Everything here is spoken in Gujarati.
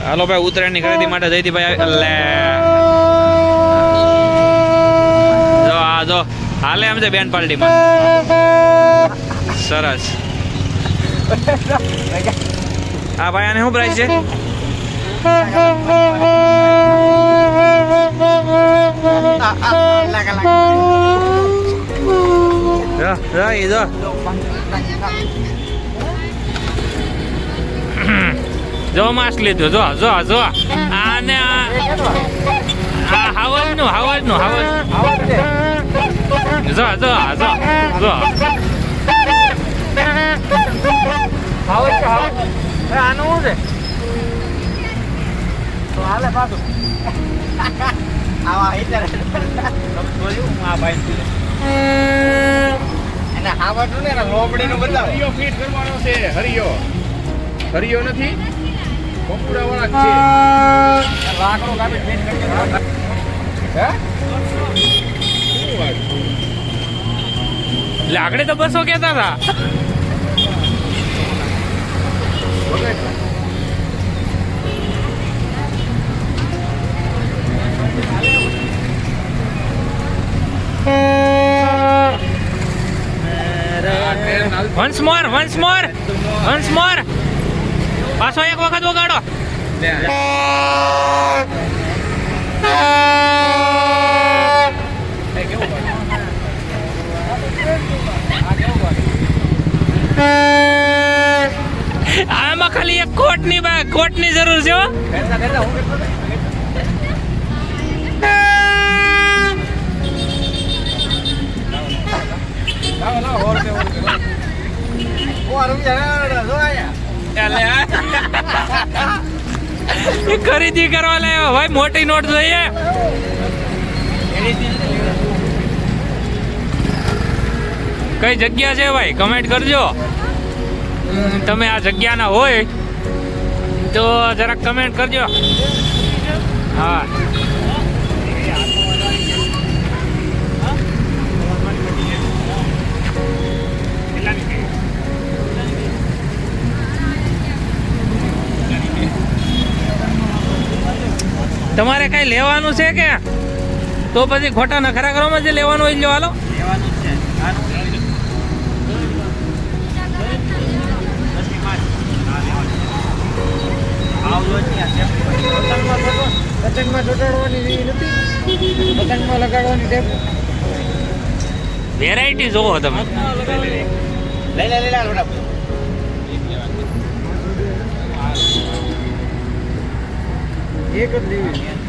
હાલો ભાઈ ઉત્તરાયણની ખરીદી માટે જયદીપભાઈ લે જો આ જો હાલે એમ છે બેન પાર્ટીમાં સરસ હા ભાઈ આને શું પ્રાઇસ છે જો માસ લીધું જો જો જો આને હાવજ નું જો જો જો જો આનું શું છે તો હાલે પાછું આવા હિતર જોયું આ ભાઈ એને હાવડનું ને લોબડીનું બતાવો હરિયો ફીટ કરવાનો છે હરિયો નથી કોપુડા વાળા છે લાકડો કાપી ફીટ કરી હે લાકડે તો 200 કહેતા હતા once more પાછો એક વખત વગાડો આમાં ખાલી એક કોટની જરૂર છે ખરીદી કરવા લાવ્યો ભાઈ મોટી નોટ જોઈએ કઈ જગ્યા છે ભાઈ કમેન્ટ કરજો તમે આ જગ્યાના હોય તો જરાક કમેન્ટ કરજો હા તમારે કઈ લેવાનું છે કે તો પછી ખોટા નખરા કરવામાં જે લેવાનું હોય લો હાલો લેવાનું છે પતંગમાં ચોટાડવાની નથી પતંગમાં લગાડવાની ટેપ વેરાયટી જોવો તમે લઈ લે એક જ લેવી